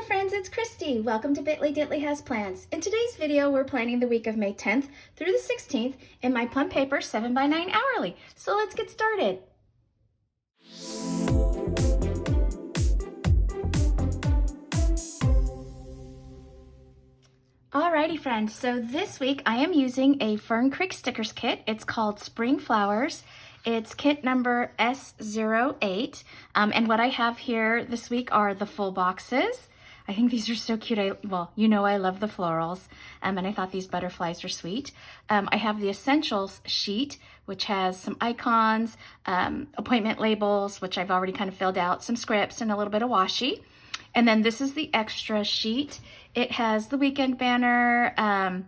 Hello friends, it's Christy. Welcome to Bitly Ditley Has Plans. In today's video, we're planning the week of May 10th through the 16th in my Plum paper 7x9 hourly. So let's get started. Alrighty friends, so this week I am using a Fern Creek Stickers kit. It's called Spring Flowers. It's kit number S08, and what I have here this week are the full boxes. I think these are so cute. Well, you know I love the florals, and I thought these butterflies were sweet. I have the Essentials sheet, which has some icons, appointment labels, which I've already kind of filled out, some scripts, and a little bit of washi. And then this is the extra sheet. It has the weekend banner,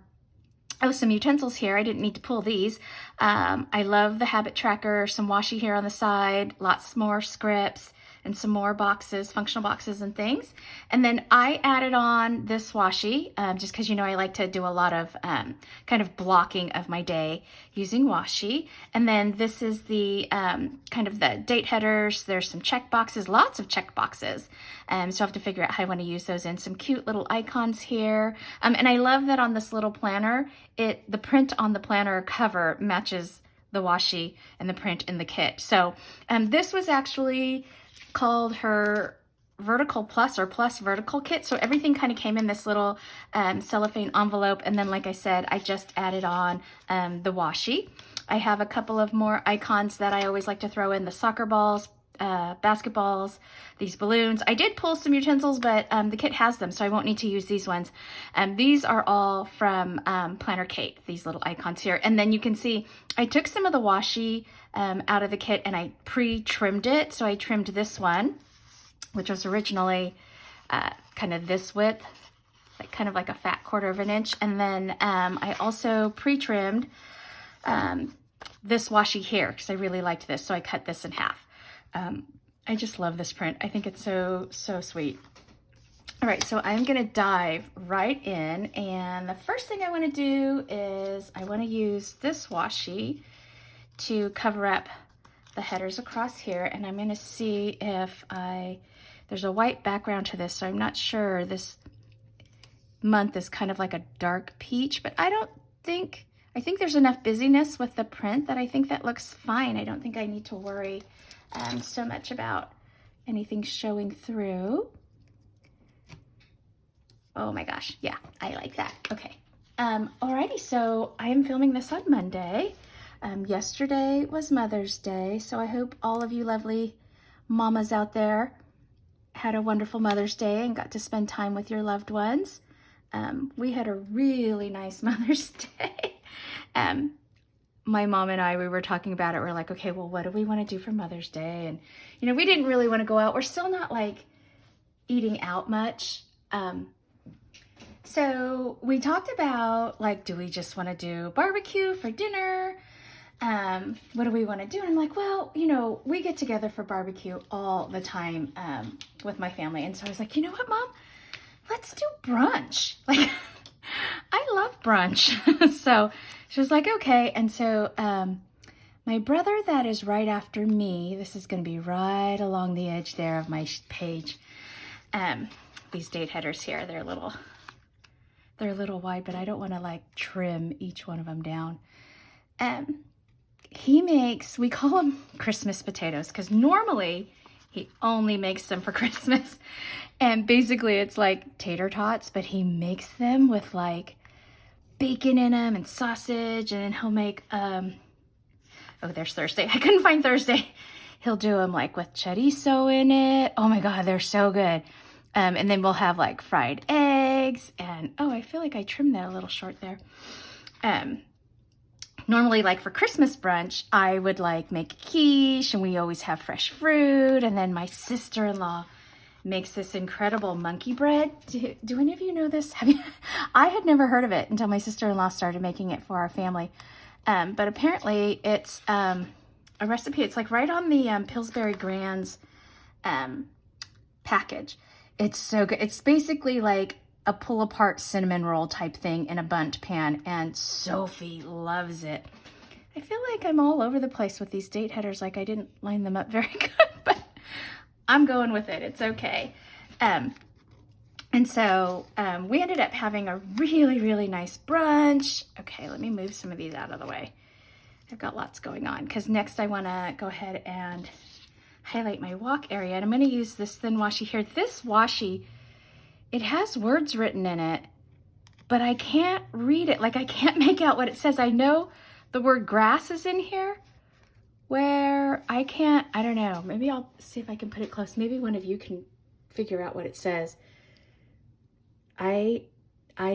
some utensils here. I didn't need to pull these. I love the habit tracker, some washi here on the side, lots more scripts, and some more boxes, functional boxes and things. And then I added on this washi, just because you know I like to do a lot of kind of blocking of my day using washi. And then this is the kind of the date headers. There's some check boxes, lots of check boxes. So I have to figure out how I want to use those in. Some cute little icons here. And I love that on this little planner, the print on the planner cover matches the washi and the print in the kit. So this was actually called her vertical plus or plus vertical kit. So everything kind of came in this little cellophane envelope. And then, like I said, I just added on the washi. I have a couple of more icons that I always like to throw in: the soccer balls, basketballs, these balloons. I did pull some utensils, but the kit has them, so I won't need to use these ones. These are all from Planner Kate, these little icons here. And then you can see I took some of the washi out of the kit and I pre-trimmed it. So I trimmed this one, which was originally kind of this width, kind of like a fat 1/4 of an inch. And then I also pre-trimmed this washi here because I really liked this. So I cut this in half. I just love this print. I think it's so sweet. All right, so I'm gonna dive right in, and the first thing I wanna do is I wanna use this washi to cover up the headers across here, and I'm gonna see if there's a white background to this, so I'm not sure. This month is kind of like a dark peach, but I think there's enough busyness with the print that I think that looks fine. I don't think I need to worry so much about anything showing through. Oh my gosh, yeah, I like that. Okay, alrighty, so I am filming this on Monday. Yesterday was Mother's Day, so I hope all of you lovely mamas out there had a wonderful Mother's Day and got to spend time with your loved ones. We had a really nice Mother's Day. My mom and I, we were talking about it. We're like, okay, well, what do we want to do for Mother's Day? And, you know, we didn't really want to go out. We're still not like eating out much. So we talked about like, do we just want to do barbecue for dinner? What do we want to do? And I'm like, well, you know, we get together for barbecue all the time with my family. And so I was like, you know what, Mom? Let's do brunch. Like, I love brunch. So she was like, okay. And so my brother that is right after me, this is going to be right along the edge there of my page. These date headers here, they're a little wide, but I don't want to like trim each one of them down. He makes, we call them Christmas potatoes because normally he only makes them for Christmas. And basically it's like tater tots, but he makes them with like bacon in them and sausage. And then he'll make, oh, there's Thursday. I couldn't find Thursday. He'll do them like with chorizo in it. Oh my God, they're so good. And then we'll have like fried eggs and, oh, I feel like I trimmed that a little short there. Normally, like for Christmas brunch, I would like make quiche and we always have fresh fruit. And then my sister-in-law makes this incredible monkey bread. Do any of you know this? I had never heard of it until my sister-in-law started making it for our family. But apparently it's a recipe. It's like right on the Pillsbury Grands package. It's so good. It's basically like a pull-apart cinnamon roll type thing in a bundt pan, and Sophie loves it. I feel like I'm all over the place with these date headers, like I didn't line them up very good, but I'm going with it. It's okay. And so we ended up having a really, really nice brunch. Okay, let me move some of these out of the way. I've got lots going on because next I want to go ahead and highlight my walk area. And I'm going to use this thin washi here. This washi, it has words written in it, but I can't read it. Like I can't make out what it says. I know the word grass is in here where I can't, I don't know. Maybe I'll see if I can put it close. Maybe one of you can figure out what it says. I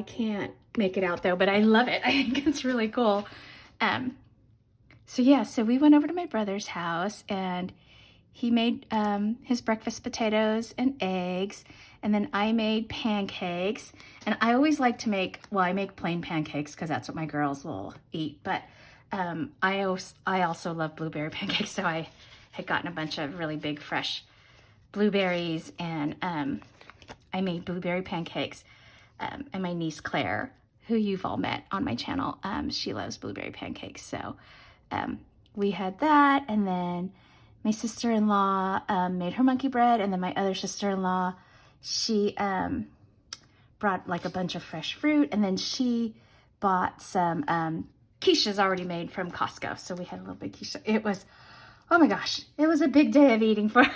can't make it out though, but I love it. I think it's really cool. So yeah, so we went over to my brother's house and he made his breakfast potatoes and eggs, and then I made pancakes. And I always like to make, well, I make plain pancakes because that's what my girls will eat, but I also love blueberry pancakes, so I had gotten a bunch of really big fresh blueberries, and I made blueberry pancakes. And my niece Claire, who you've all met on my channel, she loves blueberry pancakes, so we had that. And then my sister-in-law made her monkey bread, and then my other sister-in-law, she brought like a bunch of fresh fruit, and then she bought some quiches already made from Costco. So we had a little big quiche. It was, oh my gosh, it was a big day of eating for us.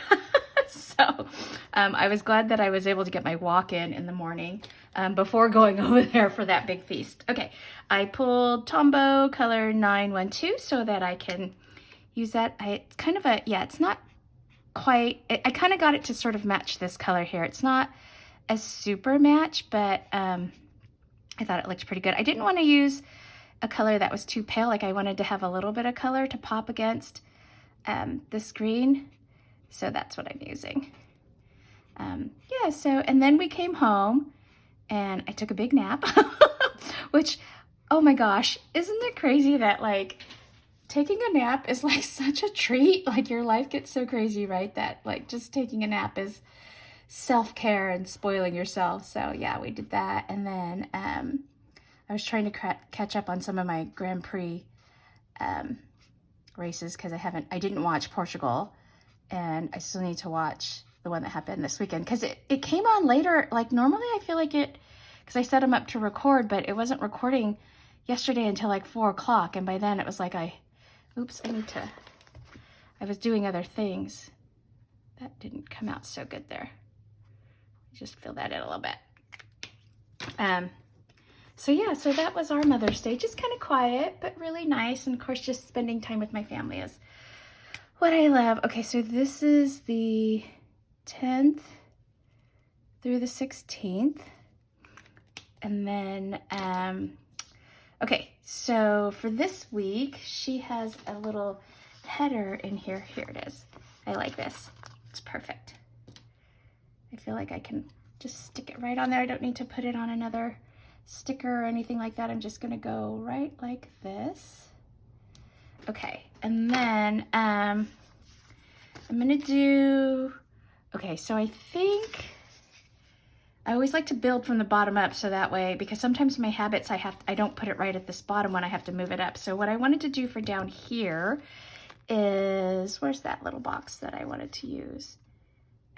So I was glad that I was able to get my walk in the morning before going over there for that big feast. Okay, I pulled Tombow color 912 so that I can use that. It's kind of a, yeah, it's not quite, I kind of got it to sort of match this color here. It's not a super match, but I thought it looked pretty good. I didn't want to use a color that was too pale. Like I wanted to have a little bit of color to pop against this green. So that's what I'm using. Yeah, so, and then we came home and I took a big nap, which, oh my gosh, isn't it crazy that like taking a nap is like such a treat? Like your life gets so crazy, right? That like just taking a nap is self-care and spoiling yourself. So yeah, we did that. And then I was trying to catch up on some of my Grand Prix races because I didn't watch Portugal, and I still need to watch the one that happened this weekend because it came on later. Like normally I feel like it, because I set them up to record, but it wasn't recording yesterday until like 4 o'clock. And by then it was like I was doing other things. That didn't come out so good there. Just fill that in a little bit. So yeah, so that was our Mother's Day. Just kind of quiet, but really nice. And of course, just spending time with my family is what I love. Okay, so this is the 10th through the 16th. And then, okay, so for this week, she has a little header in here. Here it is. I like this. It's perfect. I feel like I can just stick it right on there. I don't need to put it on another sticker or anything like that. I'm just gonna go right like this. Okay, and then I'm gonna do, okay, so I think I always like to build from the bottom up so that way, because sometimes my habits I don't put it right at this bottom when I have to move it up. So what I wanted to do for down here is, where's that little box that I wanted to use?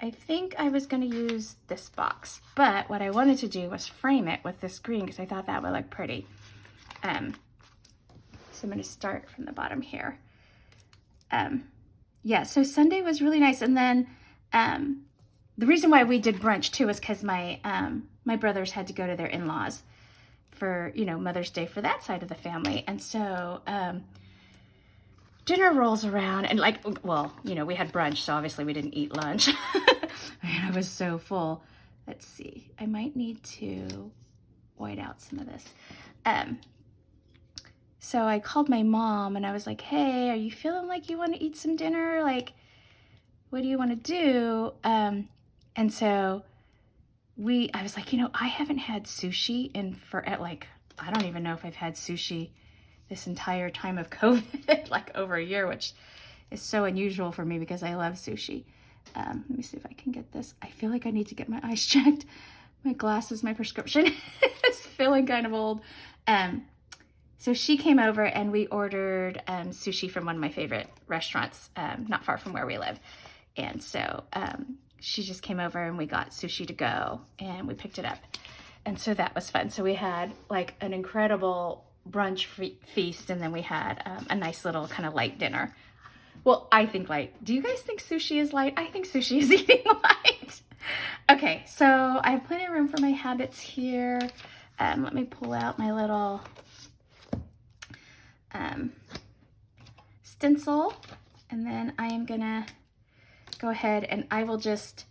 I think I was gonna use this box, but what I wanted to do was frame it with this green because I thought that would look pretty. So I'm gonna start from the bottom here. Yeah, so Sunday was really nice. And then the reason why we did brunch too is because my brothers had to go to their in-laws for, you know, Mother's Day for that side of the family. And so dinner rolls around and like, well, you know, we had brunch, so obviously we didn't eat lunch. I was so full. Let's see, I might need to white out some of this. So I called my mom and I was like, hey, are you feeling like you want to eat some dinner? Like, what do you want to do? And so I was like, you know, I haven't had sushi like, I don't even know if I've had sushi this entire time of COVID, like over a year, which is so unusual for me because I love sushi. Let me see if I can get this. I feel like I need to get my eyes checked. My glasses, my prescription is feeling kind of old. So she came over and we ordered sushi from one of my favorite restaurants not far from where we live. And so she just came over and we got sushi to go and we picked it up. And so that was fun. So we had like an incredible brunch feast, and then we had a nice little kind of light dinner. Well, I think light. Do you guys think sushi is light? I think sushi is eating light. Okay, so I have plenty of room for my habits here. Let me pull out my little stencil, and then I am gonna go ahead and I will just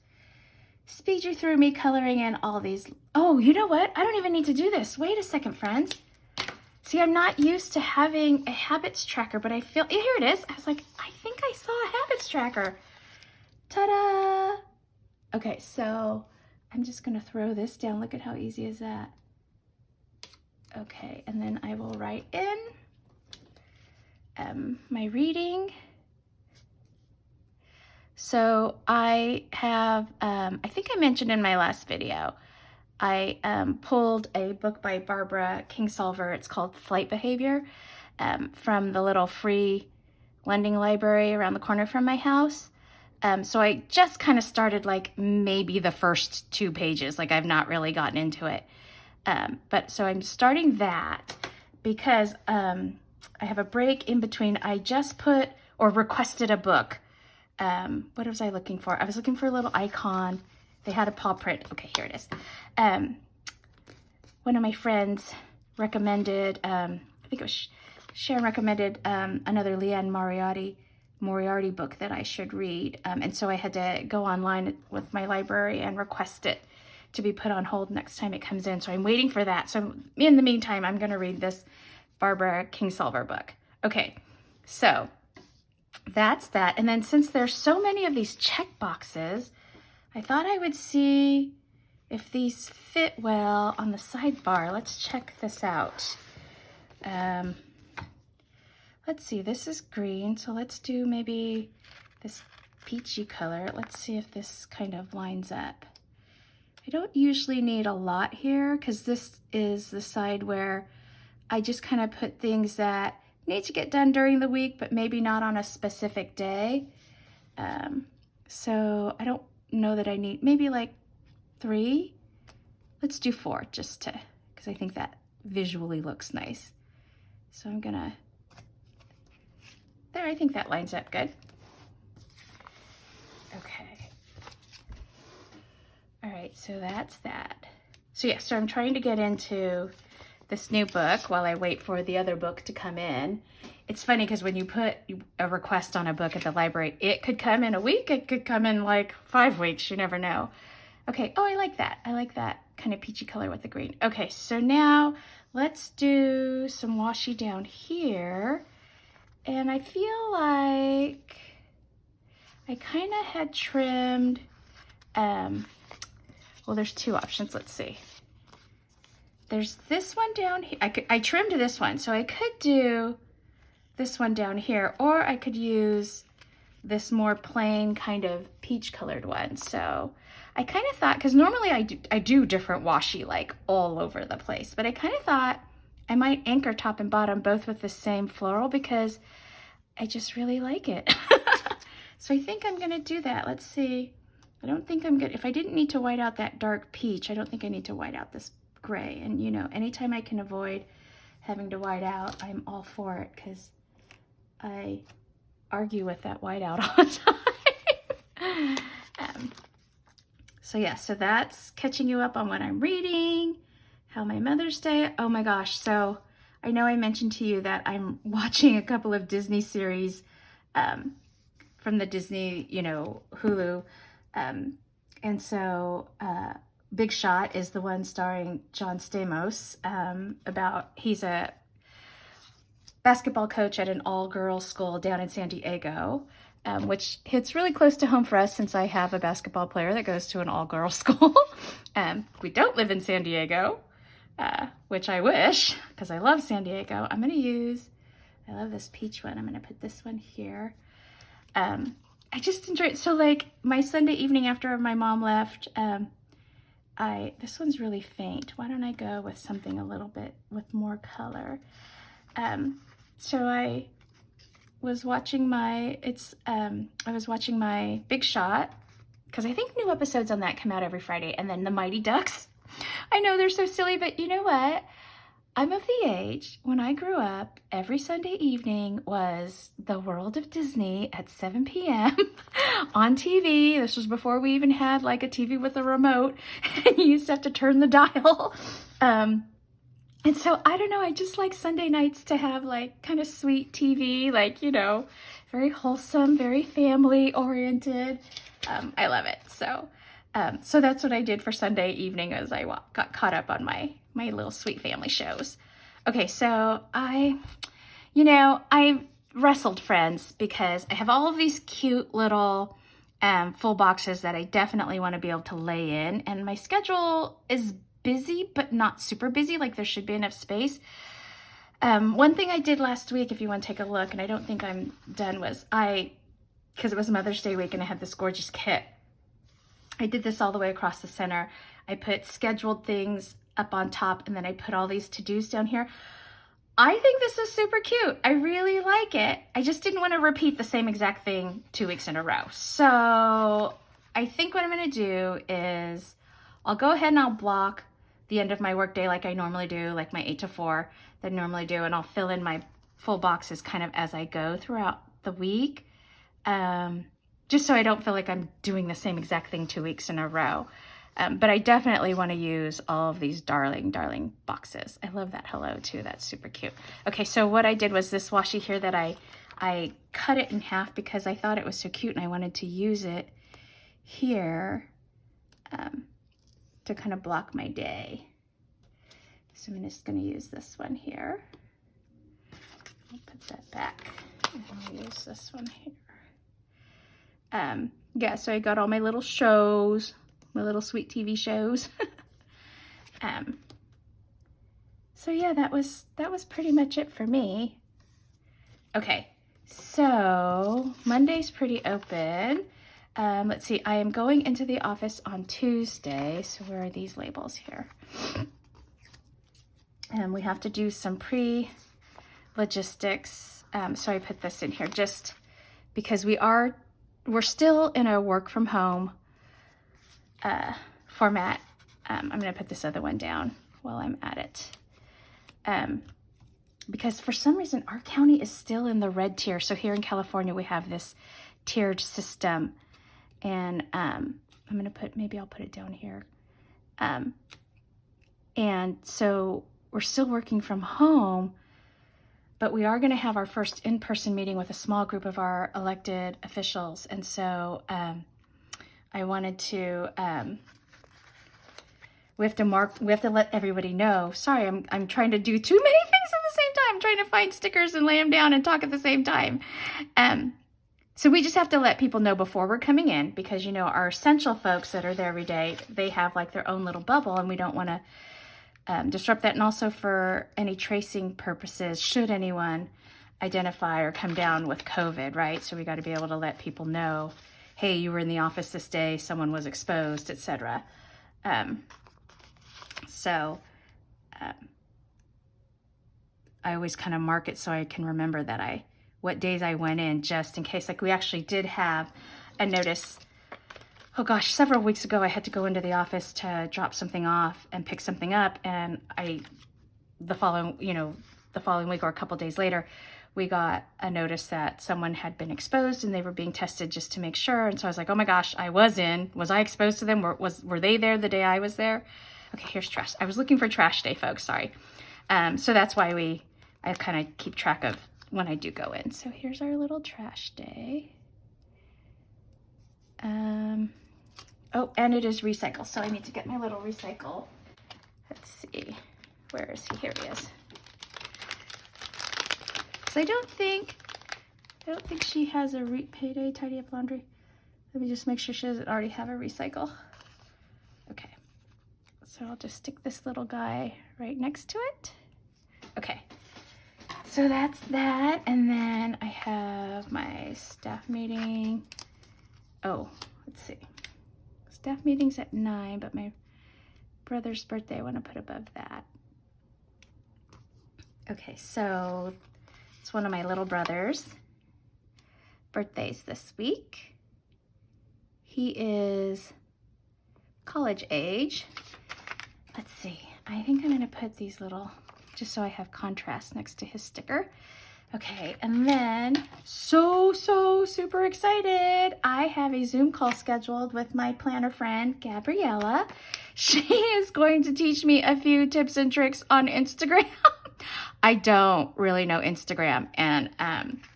speed you through me coloring in all these. Oh, you know what? I don't even need to do this. Wait a second, friends. See, I'm not used to having a habits tracker, but I feel, here it is. I was like, I think I saw a habits tracker. Ta-da! Okay, so I'm just gonna throw this down. Look at how easy is that? Okay, and then I will write in my reading. So I have, I think I mentioned in my last video, I pulled a book by Barbara Kingsolver. It's called Flight Behavior, from the little free lending library around the corner from my house. So I just kind of started like maybe the first 2 pages, like I've not really gotten into it. But so I'm starting that because I have a break in between. I just put or requested a book. What was I looking for? I was looking for a little icon. They had a paw print. Okay, here it is. One of my friends recommended, I think it was Sharon recommended another Leanne Moriarty book that I should read. And so I had to go online with my library and request it to be put on hold next time it comes in. So I'm waiting for that. So in the meantime, I'm going to read this Barbara Kingsolver book. Okay, so that's that. And then since there's so many of these check boxes, I thought I would see if these fit well on the sidebar. Let's check this out. Let's see, this is green, so let's do maybe this peachy color. Let's see if this kind of lines up. I don't usually need a lot here because this is the side where I just kind of put things that need to get done during the week, but maybe not on a specific day. So I don't know that I need, maybe like 3. Let's do 4 just to, because I think that visually looks nice. So I'm gonna, there, I think that lines up good. Okay. All right, so that's that. So yeah, so I'm trying to get into this new book while I wait for the other book to come in. It's funny because when you put a request on a book at the library, it could come in a week, it could come in like 5 weeks, you never know. Okay, oh, I like that. I like that kind of peachy color with the green. Okay, so now let's do some washi down here. And I feel like I kind of had trimmed, well, there's 2 options, let's see. There's this one down here. I trimmed this one, so I could do this one down here, or I could use this more plain kind of peach colored one. So I kind of thought, because normally I do different washi like all over the place, but I kind of thought I might anchor top and bottom both with the same floral because I just really like it. So I think I'm gonna do that. Let's see. I don't think I'm good. If I didn't need to white out that dark peach, I don't think I need to white out this gray. And you know, anytime I can avoid having to white out, I'm all for it because I argue with that white out all the time. So yeah, so that's catching you up on what I'm reading, how my Mother's Day. Oh my gosh, so I know I mentioned to you that I'm watching a couple of Disney series from the Disney, you know, Hulu. And so Big Shot is the one starring John Stamos, about, he's a basketball coach at an all-girls school down in San Diego, which hits really close to home for us since I have a basketball player that goes to an all-girls school. We don't live in San Diego, which I wish, because I love San Diego. I'm gonna use, I love this peach one. I'm gonna put this one here. I just enjoy it. So like my Sunday evening after my mom left, this one's really faint. Why don't I go with something a little bit with more color? So I was watching my, I was watching my Big Shot because I think new episodes on that come out every Friday. And then the Mighty Ducks. I know they're so silly, but you know what? I'm of the age, when I grew up, every Sunday evening was The World of Disney at 7 p.m. on TV. This was before we even had like a TV with a remote, and you used to have to turn the dial. And so, I don't know, I just like Sunday nights to have like kind of sweet TV, like, you know, very wholesome, very family oriented. I love it. So that's what I did for Sunday evening as I got caught up on my little sweet family shows. Okay, so I wrestled, friends, because I have all of these cute little full boxes that I definitely want to be able to lay in, and my schedule is busy, but not super busy, like there should be enough space. One thing I did last week, if you want to take a look, and I don't think I'm done, was because it was Mother's Day week and I had this gorgeous kit, I did this all the way across the center. I put scheduled things up on top, and then I put all these to-dos down here. I think this is super cute. I really like it. I just didn't want to repeat the same exact thing 2 weeks in a row. So I think what I'm going to do is I'll go ahead and I'll block the end of my workday like I normally do, like my 8 to 4 that I normally do, and I'll fill in my full boxes kind of as I go throughout the week. Just so I don't feel like I'm doing the same exact thing 2 weeks in a row. But I definitely want to use all of these darling boxes. I love that hello too. That's super cute. Okay, so what I did was this washi here that I cut it in half because I thought it was so cute and I wanted to use it here to kind of block my day. So I'm just going to use this one here. I'll put that back and I'll use this one here. Yeah, so I got all my little shows, my little sweet TV shows. So yeah, that was pretty much it for me. Okay, so Monday's pretty open. Let's see, I am going into the office on Tuesday. So where are these labels here? We have to do some pre-logistics. So I put this in here just because we're still in a work from home format. I'm going to put this other one down while I'm at it. Because for some reason our county is still in the red tier. So here in California we have this tiered system, and I'm going to maybe I'll put it down here. And so we're still working from home, but we are going to have our first in-person meeting with a small group of our elected officials. And so I wanted to, we have to let everybody know. Sorry, I'm trying to do too many things at the same time. I'm trying to find stickers and lay them down and talk at the same time. So we just have to let people know before we're coming in, because, you know, our essential folks that are there every day, they have like their own little bubble, and we don't want to disrupt that. And also for any tracing purposes, should anyone identify or come down with COVID, right? So we got to be able to let people know, hey, you were in the office this day, someone was exposed, etc. I always kind of mark it so I can remember that what days I went in, just in case. Like we actually did have a notice, oh gosh, several weeks ago I had to go into the office to drop something off and pick something up, and the following week or a couple days later, we got a notice that someone had been exposed and they were being tested just to make sure. And so I was like, oh my gosh, was I exposed to them? Were they there the day I was there? Okay, here's trash. I was looking for trash day, folks, sorry. So that's why I kind of keep track of when I do go in. So here's our little trash day. Oh, and it is recycle, so I need to get my little recycle. Let's see, where is he? Here he is. So I don't think she has a payday tidy up laundry. Let me just make sure she doesn't already have a recycle. Okay, so I'll just stick this little guy right next to it. Okay, so that's that. And then I have my staff meeting. Oh, let's see. Staff meeting's at 9, but my brother's birthday I want to put above that. Okay, so it's one of my little brothers' birthdays this week. He is college age. Let's see, I think I'm gonna put these little, just so I have contrast next to his sticker. Okay, and then so super excited. I have a Zoom call scheduled with my planner friend, Gabriella. She is going to teach me a few tips and tricks on Instagram. I don't really know Instagram, and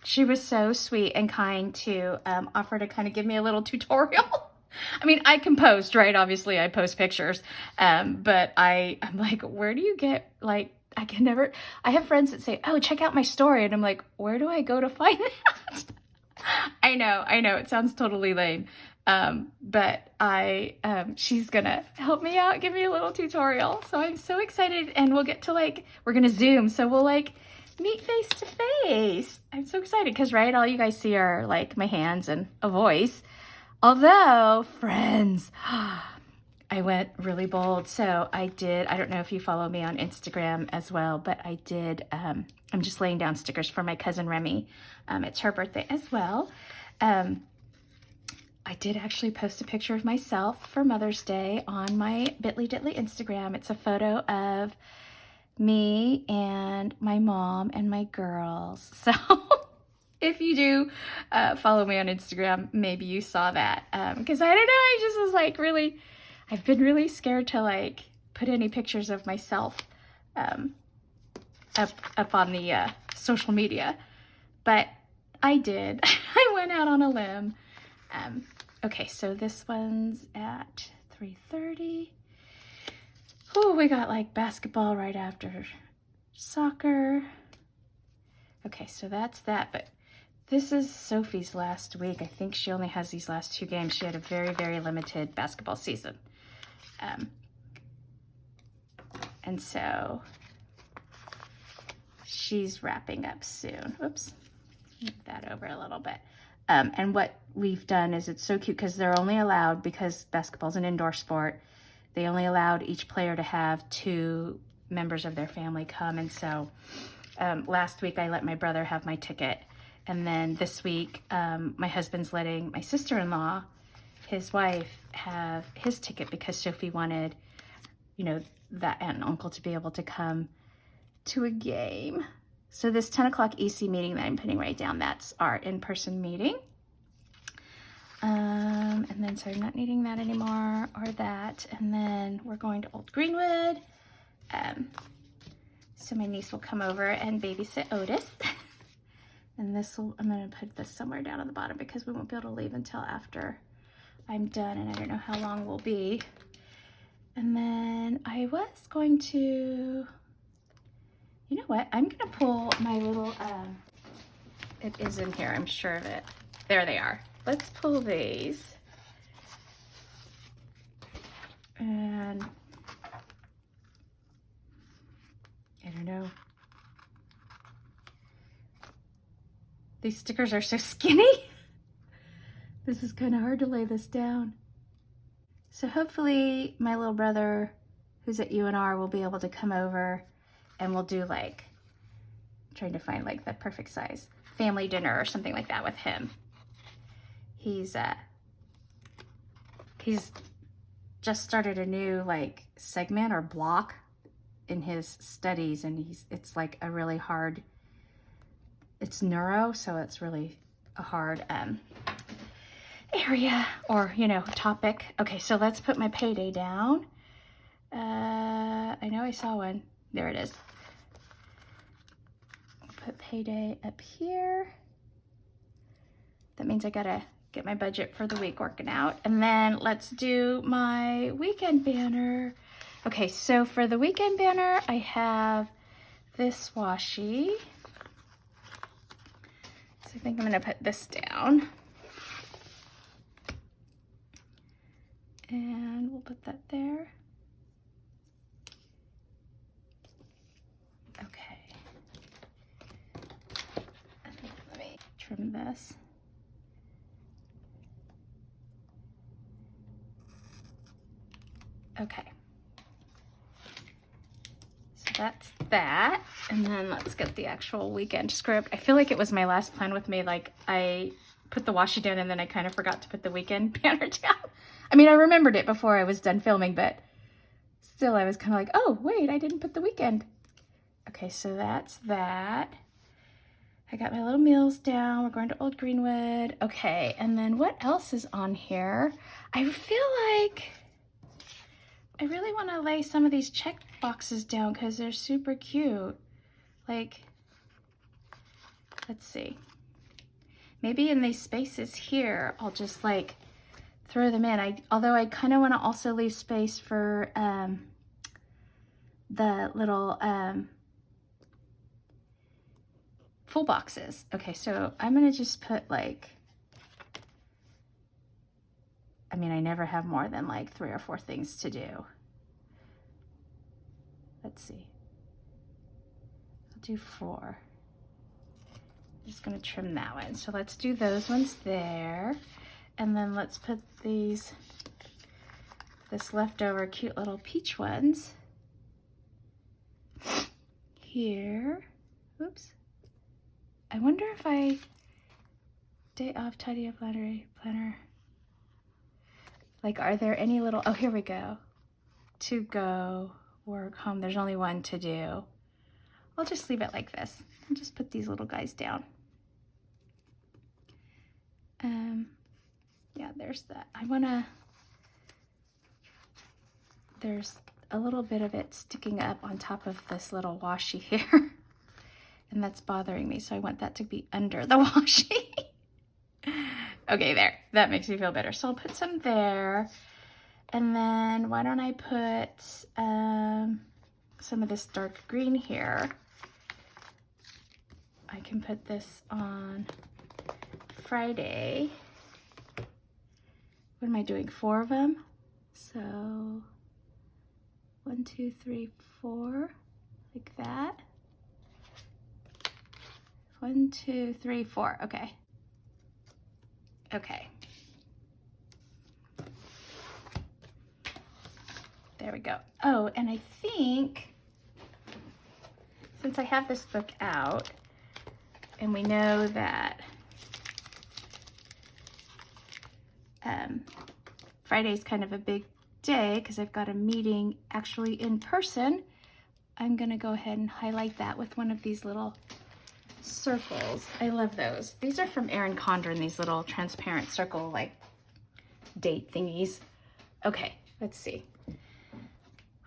she was so sweet and kind to offer to kind of give me a little tutorial. I mean, I can post, right? Obviously, I post pictures, but I'm like, where do you get, like, I have friends that say, oh, check out my story. And I'm like, where do I go to find that? I know, it sounds totally lame. But she's gonna help me out, give me a little tutorial. So I'm so excited, and we'll get to we're gonna Zoom. So we'll meet face to face. I'm so excited because, right, all you guys see are my hands and a voice. Although, friends, I went really bold. So I don't know if you follow me on Instagram as well, but I did, I'm just laying down stickers for my cousin Remy. It's her birthday as well. I did actually post a picture of myself for Mother's Day on my Bitly Instagram. It's a photo of me and my mom and my girls. So if you do follow me on Instagram, maybe you saw that. Because I don't know, I just was I've been really scared to put any pictures of myself up on the social media, but I did. I went out on a limb. Okay, so this one's at 3:30. Oh, we got basketball right after soccer. Okay, so that's that, but this is Sophie's last week. I think she only has these last 2 games. She had a very limited basketball season. And so she's wrapping up soon. Oops, move that over a little bit. And what we've done is, it's so cute because they're only allowed, because basketball's an indoor sport, they only allowed each player to have 2 members of their family come. And so last week I let my brother have my ticket. And then this week, my husband's letting my sister-in-law, his wife, have his ticket because Sophie wanted, that aunt and uncle to be able to come to a game. So this 10 o'clock EC meeting that I'm putting right down, that's our in-person meeting. And then, so I'm not needing that anymore, or that. And then we're going to Old Greenwood. So my niece will come over and babysit Otis. And I'm gonna put this somewhere down at the bottom because we won't be able to leave until after I'm done, and I don't know how long we'll be. And then I was going to, you know what? I'm gonna pull my little, it is in here, I'm sure of it. There they are. Let's pull these. And I don't know. These stickers are so skinny. This is kind of hard to lay this down. So hopefully my little brother, who's at UNR, will be able to come over, and we'll do trying to find the perfect size family dinner or something like that with him. He's just started a new segment or block in his studies, and it's a really hard, it's neuro, so it's really a hard area or topic. Okay, so let's put my payday down. I know I saw one. There it is. I'll put payday up here. That means I gotta get my budget for the week working out. And then let's do my weekend banner. Okay, so for the weekend banner, I have this washi. So I think I'm gonna put this down. And we'll put that there. Okay. And let me trim this. Okay. So that's that. And then let's get the actual weekend script. I feel like it was my last plan with me. I put the washi down and then I kind of forgot to put the weekend banner down. I mean, I remembered it before I was done filming, but still I was kind of like, oh, wait, I didn't put the weekend. Okay, so that's that. I got my little meals down. We're going to Old Greenwood. Okay, and then what else is on here? I feel like I really want to lay some of these check boxes down because they're super cute. Like, let's see. Maybe in these spaces here, I'll just like throw them in. Although I kind of want to also leave space for the little full boxes. Okay, so I'm gonna just put like, I mean, I never have more than like 3 or 4 things to do. Let's see. I'll do 4. I'm just gonna trim that one. So let's do those ones there. And then let's put this leftover cute little peach ones here. Oops. I wonder if day off, tidy up, planner. Like, are there any little, oh, here we go. To go, work, home. There's only one to do. I'll just leave it like this and just put these little guys down. Yeah, there's that. There's a little bit of it sticking up on top of this little washi here. And that's bothering me, so I want that to be under the washi. Okay, there. That makes me feel better. So I'll put some there. And then why don't I put some of this dark green here. I can put this on Friday. What am I doing? 4 of them? So 1, 2, 3, 4, like that. 1, 2, 3, 4. Okay. Okay. There we go. Oh, and I think since I have this book out and we know that Friday's kind of a big day because I've got a meeting actually in person, I'm gonna go ahead and highlight that with one of these little circles. I love those. These are from Erin Condren, these little transparent circle like date thingies. Okay, let's see.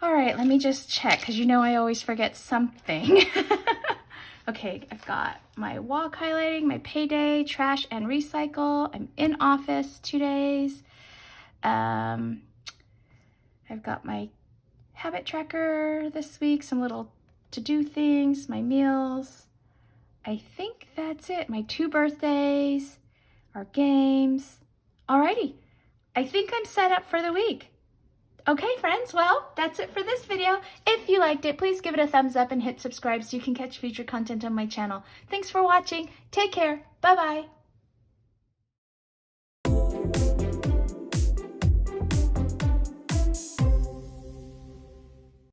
All right, let me just check because you know I always forget something. Okay, I've got my walk highlighting, my payday, trash and recycle. I'm in office 2 days. I've got my habit tracker this week, some little to-do things, my meals. I think that's it. My 2 birthdays, our games. Alrighty, I think I'm set up for the week. Okay, friends, well, that's it for this video. If you liked it, please give it a thumbs up and hit subscribe so you can catch future content on my channel. Thanks for watching. Take care. Bye-bye.